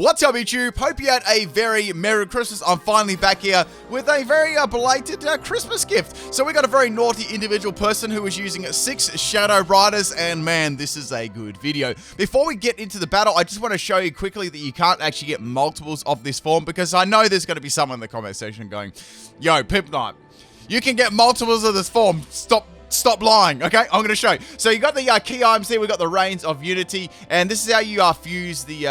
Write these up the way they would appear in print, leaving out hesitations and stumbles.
What's up, YouTube? Hope you had a very Merry Christmas. I'm finally back here with a very belated Christmas gift. So we got a very naughty individual person who was using 6 Shadow Riders, and man, this is a good video. Before we get into the battle, I just want to show you quickly that you can't actually get multiples of this form, because I know there's going to be someone in the comment section going, yo, PIMPNITE, you can get multiples of this form. Stop lying, okay? I'm going to show you. So you got the key items here. We got the Reigns of Unity, and this is how you fuse the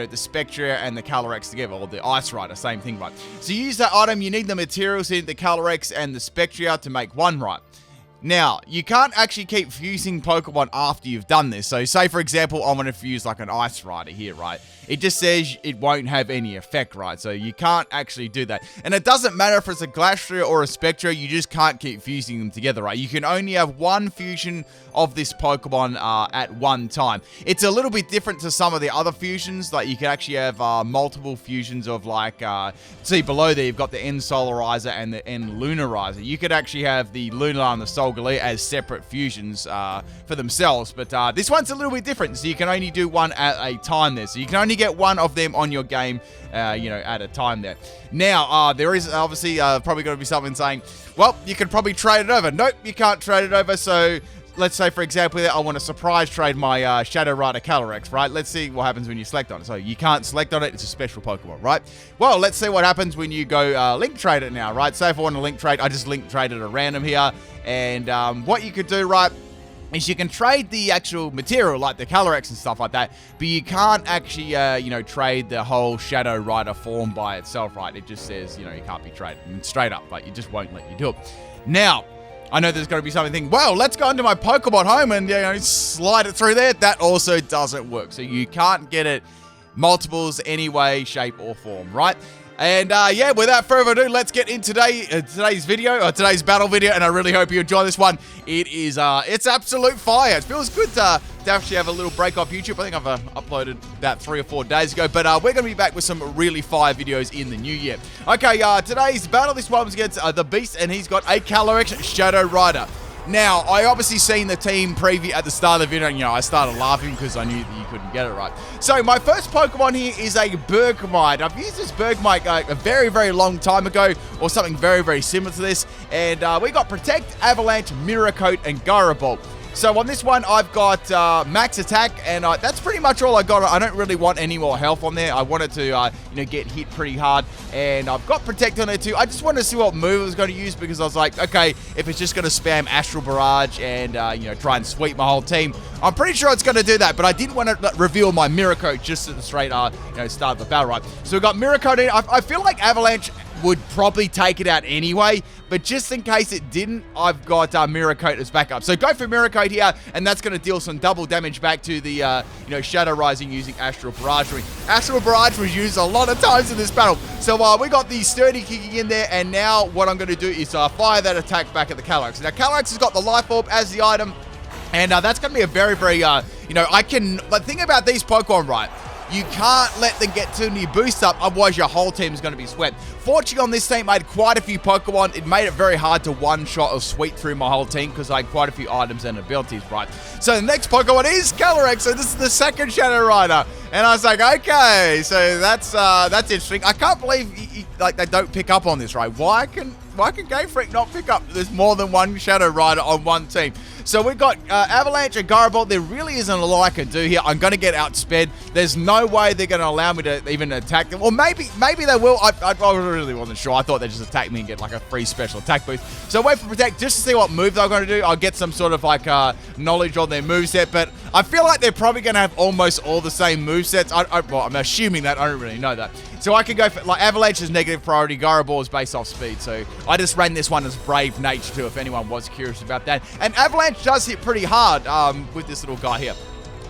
the Spectra and the Calyrex together, or the Ice Rider, same thing, right? So you use that item. You need the materials in the Calyrex and the Spectra to make one, right? Now, you can't actually keep fusing Pokemon after you've done this. So say, for example, I want to fuse like an Ice Rider here, right? It just says it won't have any effect, right? So you can't actually do that. And it doesn't matter if it's a Glastrier or a Spectra, you just can't keep fusing them together, right? You can only have one fusion of this Pokemon at one time. It's a little bit different to some of the other fusions. Like, you can actually have multiple fusions of, like, see below there, you've got the End Solarizer and the End Lunarizer. You could actually have the Lunar and the Solgaleo as separate fusions for themselves, but this one's a little bit different, so you can only do one at a time there. So you can only get one of them on your game, at a time there. Now, there is obviously probably going to be something saying, well, you could probably trade it over. Nope, you can't trade it over. So let's say, for example, I want to surprise trade my Shadow Rider Calyrex, right? Let's see what happens when you select on it. So you can't select on it. It's a special Pokemon, right? Well, let's see what happens when you go link trade it now, right? Say if I want to link trade, I just link trade it at random here. And what you could do, right, is you can trade the actual material, like the Calyrex and stuff like that, but you can't actually, trade the whole Shadow Rider form by itself, right? It just says, you can't be traded. And straight up, like, it just won't let you do it. Now, I know there's going to be something thinking, well, let's go into my Pokemon home and, slide it through there. That also doesn't work. So you can't get it multiples any way, shape, or form, right? And yeah, without further ado, let's get in today's video, or today's battle video, and I really hope you enjoy this one. It is, it's absolute fire. It feels good to actually have a little break off YouTube. I think I've uploaded that 3 or 4 days ago, but we're going to be back with some really fire videos in the new year. Okay, today's battle, this one's against the Beast, and he's got a Calyrex Shadow Rider. Now, I obviously seen the team preview at the start of the video, and, I started laughing because I knew that you couldn't get it right. So, my first Pokemon here is a Bergmite. I've used this Bergmite a very, very long time ago, or something very, very similar to this, and we got Protect, Avalanche, Mirror Coat, and Gyro Ball. So on this one, I've got max attack, and that's pretty much all I got. I don't really want any more health on there. I wanted to, get hit pretty hard, and I've got Protect on there too. I just wanted to see what move I was going to use, because I was like, okay, if it's just going to spam Astral Barrage and, try and sweep my whole team, I'm pretty sure it's going to do that, but I didn't want to reveal my Mirror Coat just at the straight, start of the battle, right? So we've got Mirror Coat in. I feel like Avalanche would probably take it out anyway, but just in case it didn't, I've got Mirror Coat as backup. So go for Mirror Coat here, and that's going to deal some double damage back to the, Shadow Rising using Astral Barrage. Astral Barrage was used a lot of times in this battle. So we got the Sturdy kicking in there, and now what I'm going to do is fire that attack back at the Calyrex. Now, Calyrex has got the Life Orb as the item, and that's going to be a very, very, but the thing about these Pokemon, right, you can't let them get too many boosts up, otherwise your whole team is going to be swept. Fortunately, on this team, I had quite a few Pokemon. It made it very hard to one-shot or sweep through my whole team, because I had quite a few items and abilities, right? So the next Pokemon is Calyrex. So this is the second Shadow Rider. And I was like, okay, so that's interesting. I can't believe they don't pick up on this, right? Why can Game Freak not pick up there's more than one Shadow Rider on one team? So we've got Avalanche and Gyro Ball. There really isn't a lot I can do here. I'm going to get outsped. There's no way they're going to allow me to even attack them. Or maybe they will. I really wasn't sure. I thought they'd just attack me and get like a free special attack boost. So wait for Protect just to see what move they're going to do. I'll get some sort of like knowledge on their moveset. But I feel like they're probably going to have almost all the same movesets. Well, I'm assuming that. I don't really know that. So I can go for, like, Avalanche is negative priority, Gyro Ball is based off speed. So I just ran this one as Brave Nature too, if anyone was curious about that. And Avalanche does hit pretty hard with this little guy here.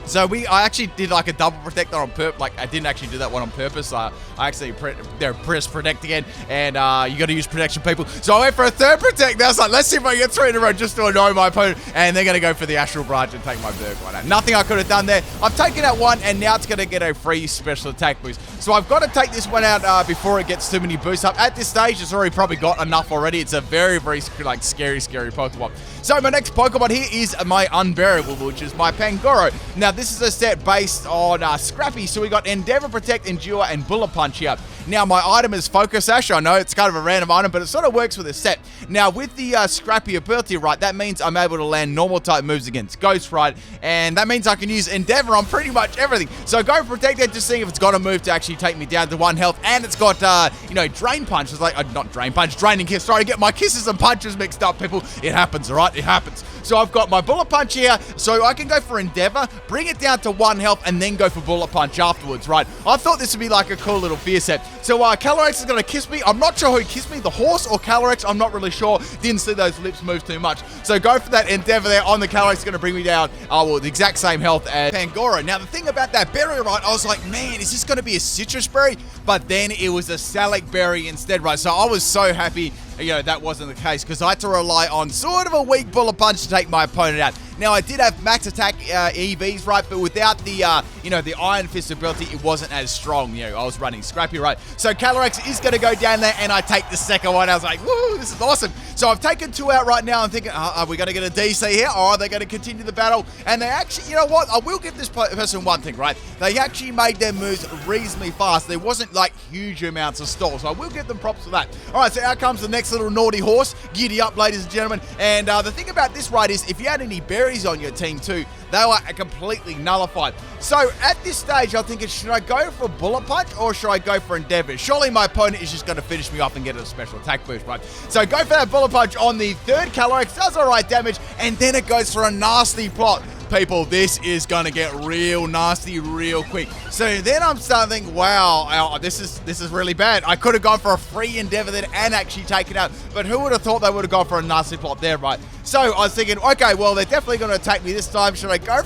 So I actually did like a double protect on purpose. Like, I didn't actually do that one on purpose. I actually press protect again, and you got to use protection, people. So I went for a third protect. Now I was like, let's see if I can get 3 in a row just to annoy my opponent. And they're going to go for the Astral Barrage and take my Bergmite out. Nothing I could have done there. I've taken out one, and now it's going to get a free special attack boost. So I've got to take this one out before it gets too many boosts up. At this stage, it's already probably got enough already. It's a very, very like scary Pokemon. So my next Pokemon here is my Unbearable, which is my Pangoro. Now this is a set based on Scrappy, so we got Endeavor, Protect, Endure, and Bullet Punch here. Now, my item is Focus Sash. I know it's kind of a random item, but it sort of works with this set. Now, with the Scrappy ability, right, that means I'm able to land normal type moves against Ghost, right, and that means I can use Endeavor on pretty much everything. So go for Protect it, just seeing if it's got a move to actually take me down to 1 health, and it's got, you know, Drain Punch. It's like, not Drain Punch, Draining Kiss. Sorry, I get my kisses and punches mixed up, people. It happens, all right? It happens. So I've got my Bullet Punch here, so I can go for Endeavor, bring it down to 1 health, and then go for Bullet Punch afterwards, right? I thought this would be like a cool little fear set. So Calyrex is going to kiss me. I'm not sure who kissed me, the horse or Calyrex. I'm not really sure. Didn't see those lips move too much. So go for that Endeavor there on the Calyrex. It's going to bring me down, well, the exact same health as Pangoro. Now, the thing about that berry, right, I was like, man, is this going to be a citrus berry? But then it was a Salic berry instead, right? So I was so happy, you know, that wasn't the case, because I had to rely on sort of a weak Bullet Punch to take my opponent out. Now, I did have max attack EVs, right, but without the, you know, the Iron Fist ability, it wasn't as strong. You know, I was running Scrappy, right? So Calyrex is going to go down there, and I take the second one. I was like, woo, this is awesome. So I've taken 2 out right now. I'm thinking, are we going to get a DC here, or are they going to continue the battle? And they actually, you know what? I will give this person one thing, right? They actually made their moves reasonably fast. There wasn't, like, huge amounts of stall, so I will give them props for that. All right, so out comes the next little naughty horse. Giddy up, ladies and gentlemen. And the thing about this, right, is if you had any berries on your team too, they were completely nullified. So at this stage, I'm thinking, should I go for Bullet Punch or should I go for Endeavor? Surely my opponent is just going to finish me off and get a special attack boost, right? So go for that Bullet Punch on the 3rd Calyrex, does alright damage, and then it goes for a nasty plot. People, this is going to get real nasty real quick. So then I'm starting to think, wow, this is really bad. I could have gone for a free Endeavor then and actually taken out, but who would have thought they would have gone for a nasty plot there, right? So I was thinking, okay, well, they're definitely going to attack me this time. Should I go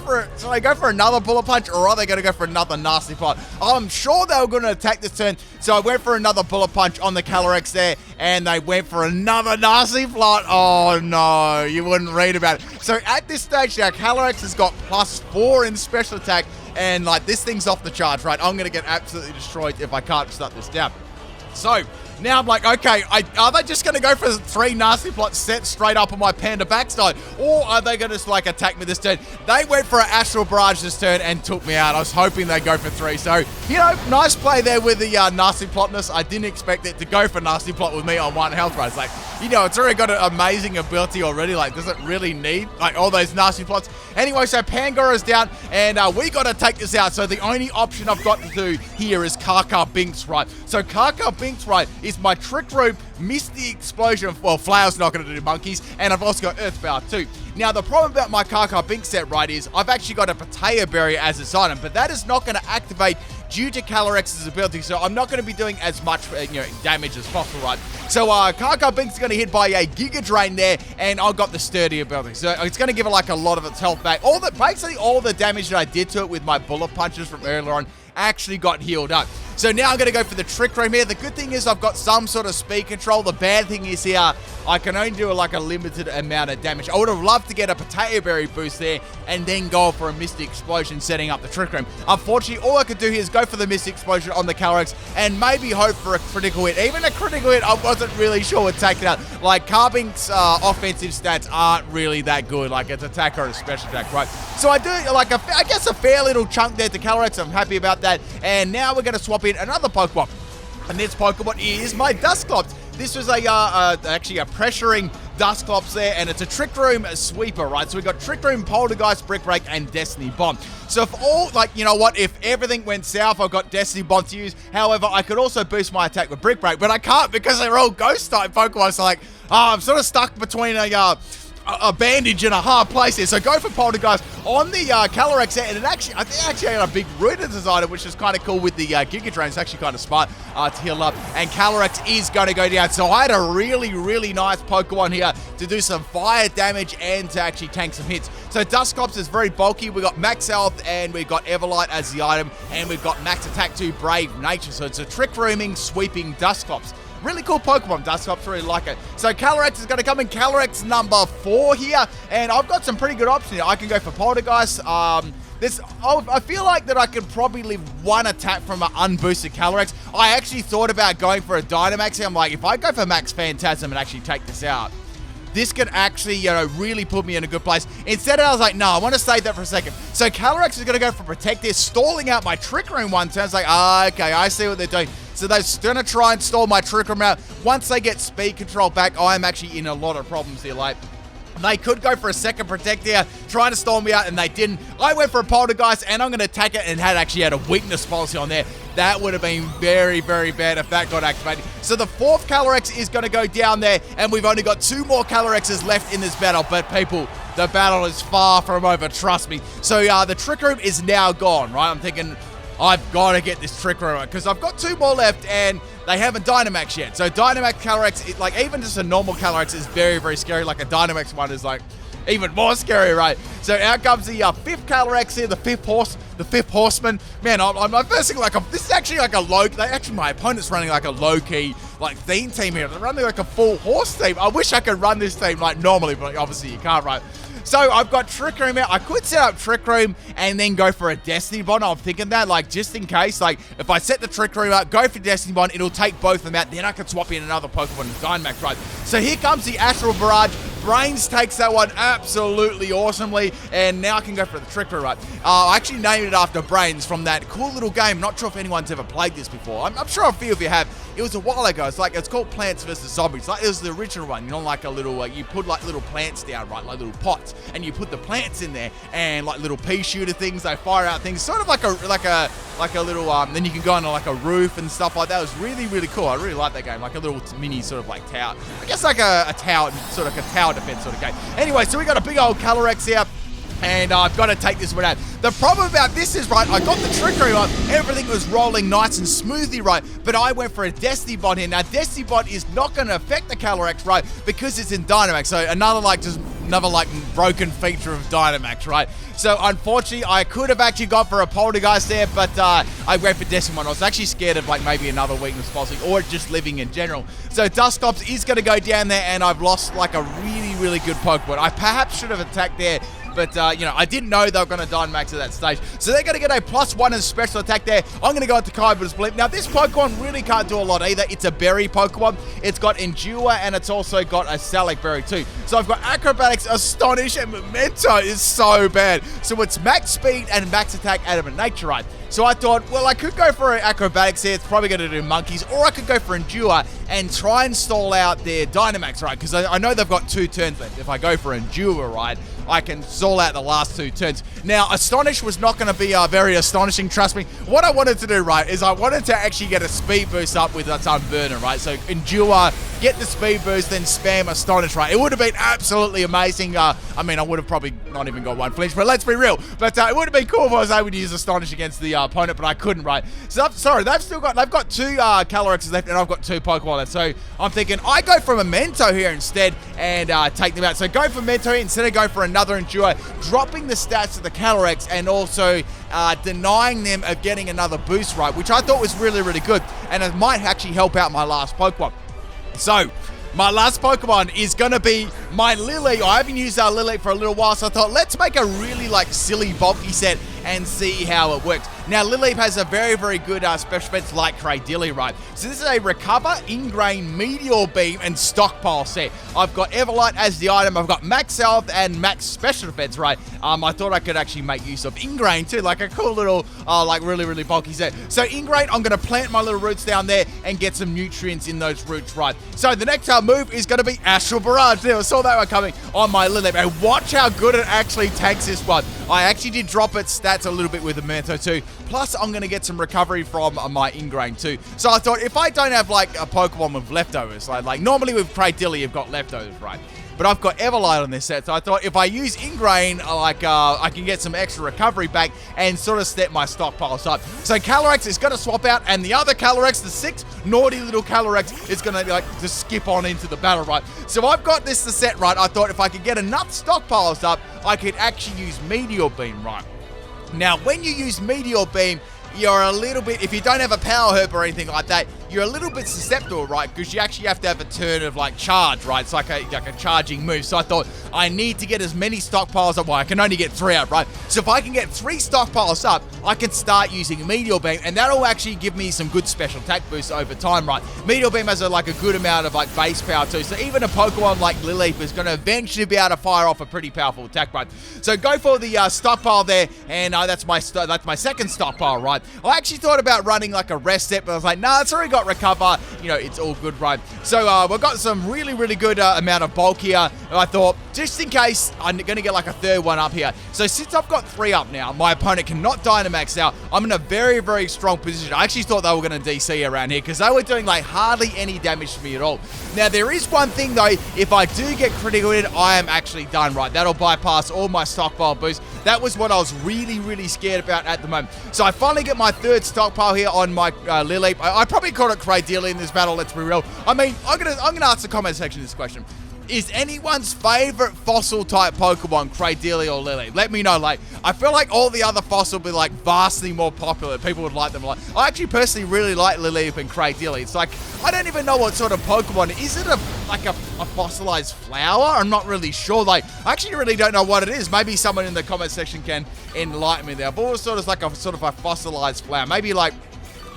for another Bullet Punch, or are they going to go for another nasty plot? I'm sure they were going to attack this turn, so I went for another Bullet Punch on the Calyrex there, and they went for another nasty plot. Oh no, you wouldn't read about it. So at this stage now, Calyrex has got +4 in special attack, and like this thing's off the charts, right? I'm going to get absolutely destroyed if I can't shut this down. So now I'm like, okay, are they just going to go for 3 nasty plots set straight up on my Panda backside? Or are they going to just like attack me this turn? They went for an Astral Barrage this turn and took me out. I was hoping they'd go for 3. So, you know, nice play there with the nasty plotness. I didn't expect it to go for nasty plot with me on 1 health, right? It's like, you know, it's already got an amazing ability already. Like, does it really need like all those nasty plots? Anyway, so Pangoro's down, and we got to take this out. So the only option I've got to do here is Kaka Binks, right? So Kaka Binks, right, is my Trick Room, Misty Explosion, well, Flower's not going to do monkeys, and I've also got Earthbound too. Now, the problem about my Kaka Binks set, right, is I've actually got a Potato Berry as its item, but that is not going to activate due to Calyrex's ability, so I'm not going to be doing as much you know, damage as possible, right? So Kaka Binks is going to hit by a Giga Drain there, and I've got the Sturdy ability, so it's going to give it like a lot of its health back. Basically all the damage that I did to it with my Bullet Punches from earlier on actually got healed up. So now I'm going to go for the Trick Room here. The good thing is I've got some sort of speed control. The bad thing is here, I can only do like a limited amount of damage. I would have loved to get a Potato Berry boost there and then go for a Misty Explosion setting up the Trick Room. Unfortunately, all I could do here is go for the Misty Explosion on the Calyrex and maybe hope for a critical hit. Even a critical hit, I wasn't really sure would take it out. Like, Carbink's offensive stats aren't really that good. Like, it's attack or a special attack, right? So I do, like, I guess a fair little chunk there to Calyrex. I'm happy about that. And now we're going to swap in another Pokemon. And this Pokemon is my Dusclops. This was actually a pressuring Dusclops there, and it's a Trick Room sweeper, right? So we got Trick Room, Poltergeist, Brick Break, and Destiny Bomb. So if all, like, you know what, if everything went south, I've got Destiny Bomb to use. However, I could also boost my attack with Brick Break, but I can't because they're all Ghost-type Pokemon. So, like, I'm sort of stuck between a bandage in a hard place here. So go for Poltergeist on the Calyrex there, and I think actually had a big root as his item, which is kind of cool with the Giga Drain. It's actually kind of smart to heal up, and Calyrex is going to go down. So I had a really, really nice Pokemon here to do some fire damage and to actually tank some hits. So Dusclops is very bulky. We got max health, and we got Everlight as the item, and we've got max attack to Brave Nature. So it's a Trick Rooming, sweeping Dusclops. Really cool Pokemon, Dusclops, really like it. So Calyrex is going to come in, Calyrex number 4 here, and I've got some pretty good options here. I can go for Poltergeist. I feel like that I could probably leave 1 attack from an unboosted Calyrex. I actually thought about going for a Dynamax here. I'm like, if I go for Max Phantasm and actually take this out, this could actually, you know, really put me in a good place. Instead, I was like, no, I want to save that for a second. So Calyrex is going to go for Protect here, stalling out my Trick Room one turn. It's like, okay, I see what they're doing. So they're going to try and stall my Trick Room out. Once they get speed control back, I'm actually in a lot of problems here. Like, they could go for a second Protect here, trying to stall me out, and they didn't. I went for a Poltergeist, and I'm going to attack it, and actually had a weakness policy on there. That would have been very, very bad if that got activated. So the 4th Calyrex is going to go down there, and we've only got 2 more Calyrexes left in this battle. But people, the battle is far from over, trust me. So the Trick Room is now gone, right? I'm thinking, I've got to get this Trick Room because I've got 2 more left, and they haven't Dynamax yet. So Dynamax Calyrex, like even just a normal Calyrex is very, very scary. Like a Dynamax one is like even more scary, right? So out comes the 5th Calyrex here, the 5th Horseman. Man, I'm first thinking like this is actually like a my opponent's running like a low-key like theme team here. They're running like a full horse team. I wish I could run this team like normally, but obviously you can't, right? So I've got Trick Room out. I could set up Trick Room and then go for a Destiny Bond. I'm thinking that, like, just in case, like, if I set the Trick Room out, go for Destiny Bond, it'll take both of them out. Then I can swap in another Pokemon and Dynamax, right? So here comes the Astral Barrage. Brains takes that one absolutely awesomely, and now I can go for the Trick Room, right? I actually named it after Brains from that cool little game. Not sure if anyone's ever played this before. I'm sure a few of you have. It was a while ago. It's called Plants vs. Zombies. Like, it was the original one. You know, like a little, you put like little plants down, right? Like little pots, and you put the plants in there, and like little pea shooter things. They fire out things, sort of like a little. Then you can go onto like a roof and stuff like that. It was really, really cool. I really like that game. Like a little mini sort of like tower. I guess like a tower, sort of like a tower defense sort of game. Anyway, so we got a big old Calyrex here. And I've got to take this one out. The problem about this is, right, I got the Trick Room on. Everything was rolling nice and smoothly, right? But I went for a Destiny Bond here. Now, Destiny Bond is not going to affect the Calyrex, right? Because it's in Dynamax. So another broken feature of Dynamax, right? So unfortunately, I could have actually gone for a Poltergeist there, but I went for Destiny Bond. I was actually scared of like maybe another weakness policy or just living in general. So Dusclops is going to go down there, and I've lost like a really, really good Pokemon. I perhaps should have attacked there. But, you know, I didn't know they were going to Dynamax at that stage. So they're going to get a +1 as special attack there. I'm going to go into Kyber's Blimp. Now, this Pokemon really can't do a lot either. It's a berry Pokemon. It's got Endure, and it's also got a Salac Berry too. So I've got Acrobatics, Astonish, and Memento is so bad. So it's max speed and max attack Adamant Nature, right? So I thought, well, I could go for Acrobatics here. It's probably going to do Monkeys. Or I could go for Endure and try and stall out their Dynamax, right? Because I know they've got 2 turns left. If I go for Endure, right, I can stall out the last 2 turns. Now, Astonish was not going to be very astonishing, trust me. What I wanted to do, right, is I wanted to actually get a speed boost up with that Unburner, right? So Endure, get the speed boost, then spam Astonish, right? It would have been absolutely amazing. I mean, I would have probably not even got 1 flinch, but let's be real. But it would have been cool if I was able to use Astonish against the opponent, but I couldn't, right? So, sorry, they've got 2 Calyrexes left, and I've got 2 Pokemon left. So I'm thinking I go for a Memento here instead and take them out. So go for Memento here instead of going for another Endure, dropping the stats of the Calyrex and also denying them of getting another boost, right? Which I thought was really, really good, and it might actually help out my last Pokemon. So my last Pokemon is going to be my Lily. I haven't used Lily for a little while, so I thought, let's make a really, like, silly, bulky set and see how it works. Now, Lily has a very, very good special defense like Cradily, right? So this is a Recover, Ingrain, Meteor Beam, and Stockpile set. I've got Everlight as the item. I've got Max Health and Max Special Defense, right? I thought I could actually make use of Ingrain too, like a cool little, like, really, really bulky set. So Ingrain, I'm going to plant my little roots down there and get some nutrients in those roots, right? So the next move is going to be Astral Barrage. Now, I saw that one coming on my Lily, and watch how good it actually tanks this one. I actually did drop its stats a little bit with the Memento too. Plus, I'm going to get some recovery from my Ingrain too. So I thought, if I don't have like a Pokemon with leftovers, like normally with Cradily, you've got leftovers, right? But I've got Everlight on this set, so I thought if I use Ingrain, I can get some extra recovery back and sort of step my stockpiles up. So Calyrex is going to swap out, and the other Calyrex, the 6th naughty little Calyrex, is going to like just skip on into the battle, right? So I've got this to set, right? I thought if I could get enough stockpiles up, I could actually use Meteor Beam, right? Now, when you use Meteor Beam, you're a little bit, if you don't have a power herb or anything like that, you're a little bit susceptible, right? Because you actually have to have a turn of like charge, right? It's like a charging move. So I thought I need to get as many stockpiles up. Well, I can only get 3 up, right? So if I can get 3 stockpiles up, I can start using Meteor Beam, and that'll actually give me some good special attack boosts over time, right? Meteor Beam has like a good amount of like base power too. So even a Pokemon like Lileep is going to eventually be able to fire off a pretty powerful attack, right? So go for the stockpile there, and that's my second stockpile, right? I actually thought about running like a rest set, but I was like, nah, it's already got recover. You know, it's all good, right? So we've got some really, really good amount of bulk here. I thought, just in case, I'm going to get like a 3rd one up here. So since I've got 3 up now, my opponent cannot Dynamax out. I'm in a very, very strong position. I actually thought they were going to DC around here because they were doing like hardly any damage to me at all. Now, there is one thing though, if I do get critical hit, I am actually done, right? That'll bypass all my stockpile boosts. That was what I was really, really scared about at the moment. So I finally get my 3rd stockpile here on my Lileep. I probably called it Cradily in this battle, let's be real. I mean, I'm gonna ask the comment section this question. Is anyone's favorite fossil type Pokemon Cradily or Lileep? Let me know. Like, I feel like all the other fossils will be like vastly more popular. People would like them a lot. I actually personally really like Lileep and Cradily. It's like, I don't even know what sort of Pokemon. Is it a fossilized flower? I'm not really sure. Like, I actually really don't know what it is. Maybe someone in the comment section can enlighten me there. But it's sort of like a fossilized flower. Maybe like,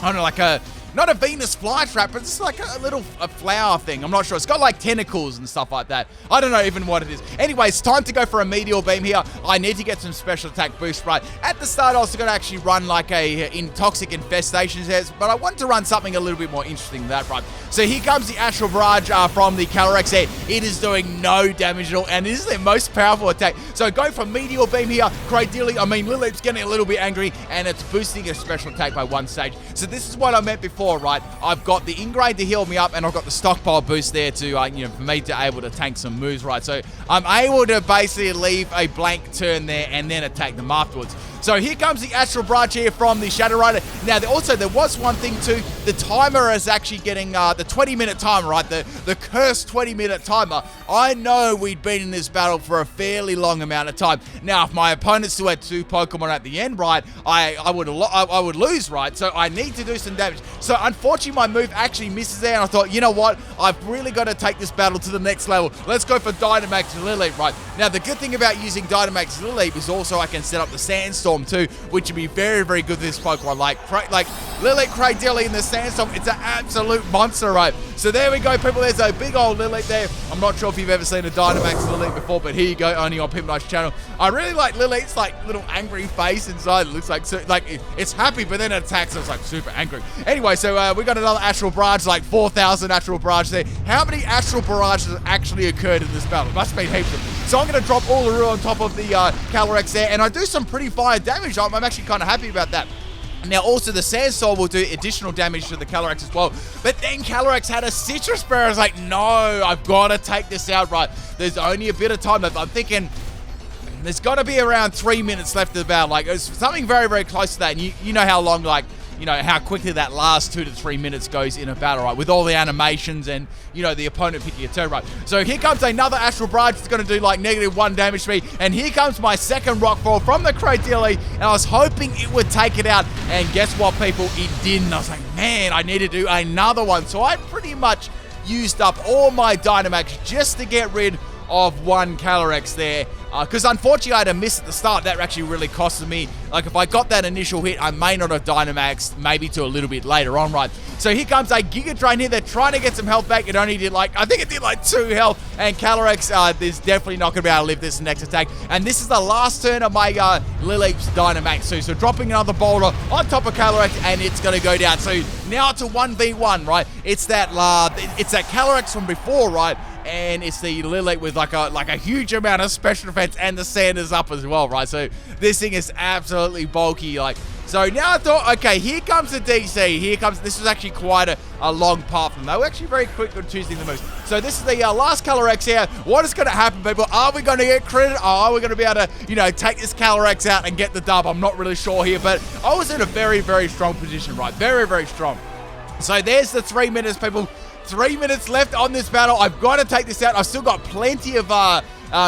I don't know, like not a Venus flytrap, but it's like a flower thing. I'm not sure. It's got like tentacles and stuff like that. I don't know even what it is. Anyway, it's time to go for a Meteor Beam here. I need to get some special attack boost, right? At the start, I was going to actually run like a Toxic Infestation test, but I want to run something a little bit more interesting than that, right? So here comes the Astral Barrage from the Calyrex here. It is doing no damage at all, and this is their most powerful attack. So go for Meteor Beam here. Cradily, Lileep's getting a little bit angry, and it's boosting a special attack by 1 stage. So this is what I meant before, right? I've got the Ingrain to heal me up, and I've got the stockpile boost there to, for me to able to tank some moves, right? So I'm able to basically leave a blank turn there and then attack them afterwards. So here comes the Astral Barrage here from the Shadow Rider. Now, there was one thing too. The timer is actually getting the 20-minute timer, right? The cursed 20-minute timer. I know we'd been in this battle for a fairly long amount of time. Now, if my opponent still had 2 Pokemon at the end, right, I would lose, right? So I need to do some damage. So unfortunately, my move actually misses there, and I thought, you know what? I've really got to take this battle to the next level. Let's go for Dynamax Lileep, right? Now, the good thing about using Dynamax Lileep is also I can set up the Sandstorm too, which would be very, very good for this Pokemon. Like Lileep Cradily in the Sandstorm, it's an absolute monster, right? So there we go, people. There's a big old Lileep there. I'm not sure if you've ever seen a Dynamax Lileep before, but here you go, only on PIMPNITE's channel. I really like Lileep's like little angry face inside. It looks like it's happy, but then it attacks. So it's like super angry. Anyway, so we got another Astral Barrage, like 4,000 Astral Barrage there. How many Astral Barrages actually occurred in this battle? It must have been heaps of them. So I'm going to drop all the Rue on top of the Calyrex there, and I do some pretty fire damage. I'm actually kind of happy about that. Now, also, the Sandstorm will do additional damage to the Calyrex as well. But then Calyrex had a Citrus Bear. I was like, no, I've got to take this out, right? There's only a bit of time left. I'm thinking there's got to be around 3 minutes left of the battle. Like, it's something very, very close to that. And you know how long, like, how quickly that last 2 to 3 minutes goes in a battle, right? With all the animations and, the opponent picking a turn, right? So here comes another Astral Barrage. It's going to do like -1 damage to me. And here comes my second Rockfall from the Cradily. And I was hoping it would take it out. And guess what, people? It didn't. I was like, man, I need to do another one. So I pretty much used up all my Dynamax just to get rid of one Calyrex there. Because unfortunately I had a miss at the start. That actually really costed me. Like, if I got that initial hit, I may not have Dynamaxed, maybe to a little bit later on, right? So here comes a Giga Drain here. They're trying to get some health back. It only did I think it did 2 health. And Calyrex is definitely not going to be able to live this next attack. And this is the last turn of my Lileep's Dynamax too. So dropping another boulder on top of Calyrex, and it's going to go down. So now it's a 1v1, right? It's that Calyrex from before, right? And it's the Lileep with like a huge amount of special defense, and the sand is up as well, right? So this thing is absolutely bulky. So now I thought, okay, here comes the DC. This is actually quite a long path, and they were actually very quick on choosing the moves. So this is the last Calyrex here. What is going to happen, people? Are we going to get credit? Are we going to be able to, take this Calyrex out and get the dub? I'm not really sure here, but I was in a very, very strong position, right? Very, very strong. So there's the 3 minutes, people. 3 minutes left on this battle. I've got to take this out. I've still got plenty of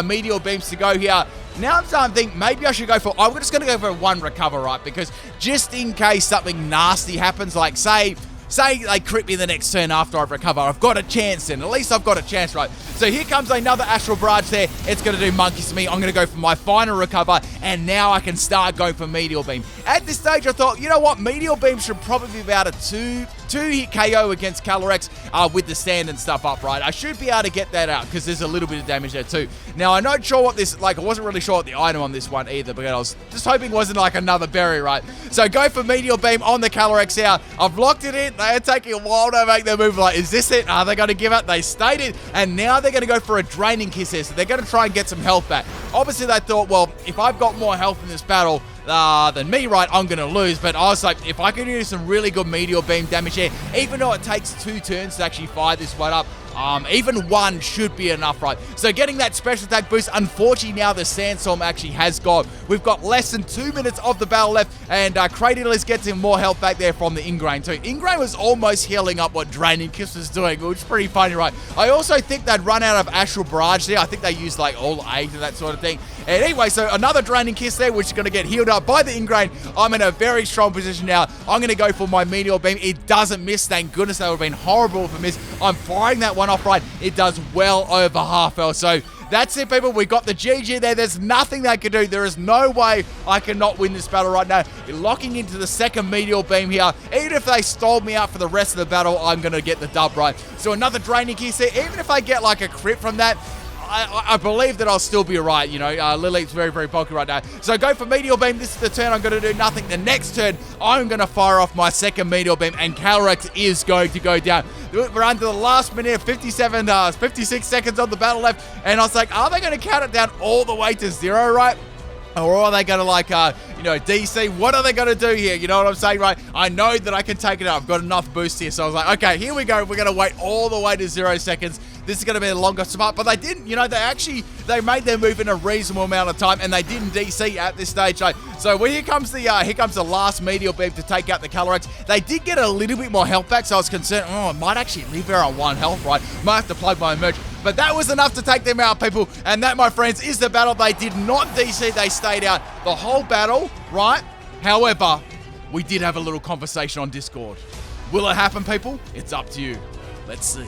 Meteor Beams to go here. now I'm starting to think maybe I should go for, I'm just going to go for one recover, right? Because just in case something nasty happens, like say they crit me the next turn after I recover, I've got a chance then. At least I've got a chance, right? So here comes another Astral Barrage there. It's going to do monkeys to me. I'm going to go for my final recover, and now I can start going for Meteor Beam. At this stage, I thought, you know what? Meteor Beam should probably be about a two-hit KO against Calyrex with the stand and stuff up, right? I should be able to get that out because there's a little bit of damage there too. Now, I'm not sure what this, like, I wasn't really sure what the item on this one either, because I was just hoping it wasn't like another berry, right? So go for Meteor Beam on the Calyrex here. I've locked it in. They are taking a while to make their move. Like, is this it? Are they going to give up? They stayed it, and now they're going to go for a Draining Kiss here, so they're going to try and get some health back. Obviously, they thought, well, if I've got more health in this battle than me, right, I'm going to lose. But I was like, if I can do some really good Meteor Beam damage here, even though it takes 2 turns to actually fire this one up, even one should be enough, right? So getting that special attack boost, unfortunately now the Sandstorm actually has gone. We've got less than 2 minutes of the battle left, and Cradily gets him more health back there from the Ingrain too. Ingrain was almost healing up what Draining Kiss was doing, which is pretty funny, right? I also think they'd run out of Astral Barrage there. I think they used like all 8 and that sort of thing. And anyway, so another Draining Kiss there, which is going to get healed up by the Ingrain. I'm in a very strong position now. I'm going to go for my Meteor Beam. It doesn't miss. Thank goodness. That would have been horrible if it missed. I'm firing that one off right. It does well over half health. So that's it, people. We got the GG there. There's nothing they can do. There is no way I cannot win this battle right now. Locking into the second Meteor Beam here. Even if they stole me out for the rest of the battle, I'm going to get the dub, right? So another Draining Kiss here. Even if I get like a crit from that, I believe that I'll still be right, you know. Lilith's very, very bulky right now. So go for Meteor Beam. This is the turn I'm going to do nothing. The next turn, I'm going to fire off my second Meteor Beam, and Calyrex is going to go down. We're under the last minute, 56 seconds on the battle left, and I was like, are they going to count it down all the way to 0, right? Or are they going to, like, DC? What are they going to do here? You know what I'm saying, right? I know that I can take it out. I've got enough boost here. So I was like, okay, here we go. We're going to wait all the way to 0 seconds. This is going to be a longer spot, but they didn't. You know, they made their move in a reasonable amount of time, and they didn't DC at this stage. So here comes the last Meteor Beam to take out the Calyrex. They did get a little bit more health back, so I was concerned, I might actually leave her on 1 health, right? Might have to plug my emerge. But that was enough to take them out, people. And that, my friends, is the battle. They did not DC. They stayed out the whole battle, right? However, we did have a little conversation on Discord. Will it happen, people? It's up to you. Let's see.